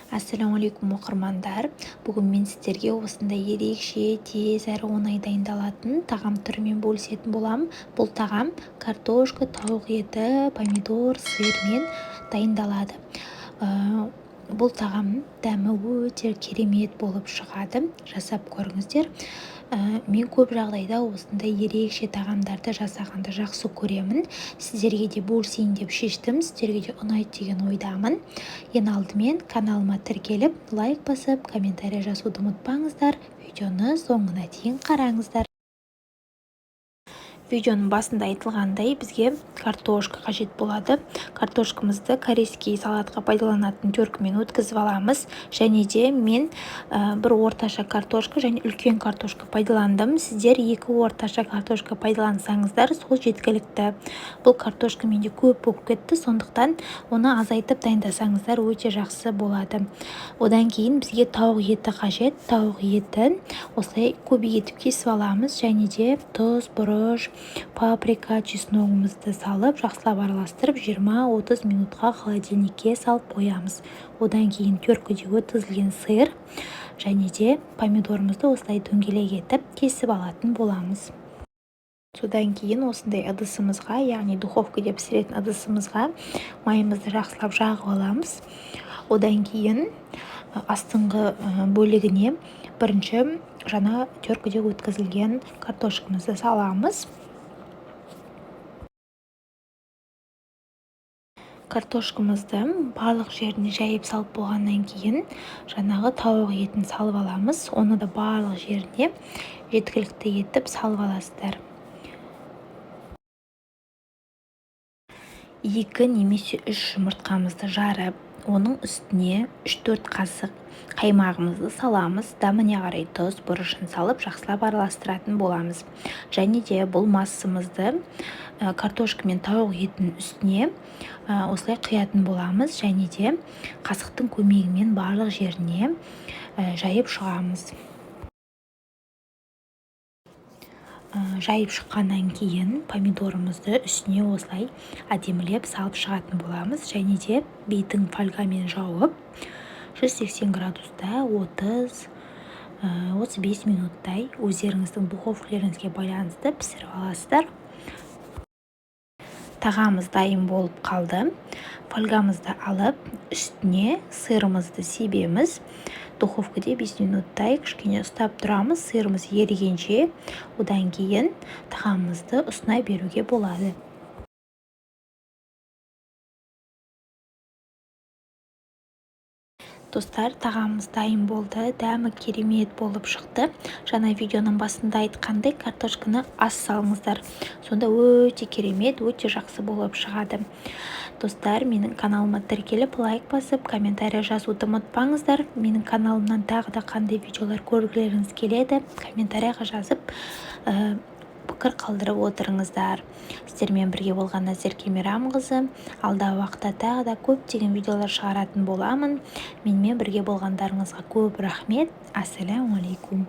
Ассалаумағалейкум оқырмандар. Бүгін мен сіздерге осындай ерекше, тез әрі оңай дайындалатын тағам түрімен бөлісетін боламын. Бұл тағам картошка, тауық еті, помидор, сырмен дайындалады. Бұл тағам дәмі өте керемет болып шығады. Жасап көріңіздер. Мен көп жағдайда осындай ерекше тағамдарды жасағанды жақсы көремін. Сіздерге де бөлісейін деп шештім. Сіздерге де ұнайды деген ойдамын. Ең алдымен каналыма тіркеліп, лайк басып, комментарий жазуды ұмытпаңыздар. Видеоны соңына дейін қараңыздар. Видеоның басында айтылғандай, бізге картошка қажет болады. Картошкамызды корейский салатқа пайдаланатын теркімен өткізіп аламыз. Және де мен бір орташа картошка және үлкен картошка пайдаландым. Сіздер екі орташа картошка пайдалансаңыздар, сол жеткілікті. Бұл картошка менде көп болып кетті, сондықтан оны азайтып дайындасаңыздар өте жақсы болады. Одан кейін бізге тауық еті қажет. Тауық етін осылай көбейтіп кесіп аламыз. Және де тұз, бұрыш, паприка, чесногымызды салып, жақсылап араластырып 20-30 минутқа холодильникке салып қоямыз. Одан кейін теркіде өткізілген сыр және де помидорымызды осылай дөңгелек етіп кесіп алатын боламыз. Содан кейін осындай ыдысымызға, яғни духовка деп пісіретін ыдысымызға майымызды жақсылап жағып аламыз. Одан кейін астыңғы бөлігіне бірінші жаңа теркіде өткізілген картошкамызды саламыз. Картошкамызды барлық жеріне жайып салып болғаннан кейін жаңағы тауық етін салып аламыз. Оны да барлық жеріне жеткілікті етіп салып аласыздар. 2 немесе 3 жұмыртқамызды жарып, оның үстіне 3-4 қасық қаймағымызды саламыз. Дәміне қарай тұз, бұрышын салып жақсылап араластыратын боламыз. Және де бұл массамызды картошка мен тауық етінің үстіне осылай құятын боламыз. Және де қасықтың көмегімен барлық жеріне жайып шығамыз. Жайып шыққаннан кейін помидорымызды үстіне осылай әдемілеп салып шығатын боламыз. Және де бетін фольгамен жауып 180 градуста 30-35 минуттай өздеріңіздің духовкаларыңызға байланысты пісіріп аласыздар. Тағамыз дайын болып қалды. Фольгамызды алып, үстіне сырымызды себеміз. Духовкада 5 минуттай кішкене ұстап тұрамыз. Сырымыз ерігенше, одан кейін тағамымызды ұсына беруге болады. Достар, тағамымыз дайын болды, дәмі керемет болып шықты. Жаңа видеоның басында айтқандай, картошканы аз салыңыздар. Сонда өте керемет, өте жақсы болып шығады. Достар, менің каналыма тіркеліп, лайк басып, комментарий жазуды ұмытпаңыздар. Менің каналымнан тағы да қандай видеолар көргілеріңіз келеді, комментарийға жазып, пікір қалдырып отырыңыздар. Сіздермен бірге болған Назерке Мейрамқызы. Алдағы уақытта тағы да көптеген видеолар шығаратын боламын. Менімен бірге болғандарыңызға көп рахмет. Ассалаумағалейкум.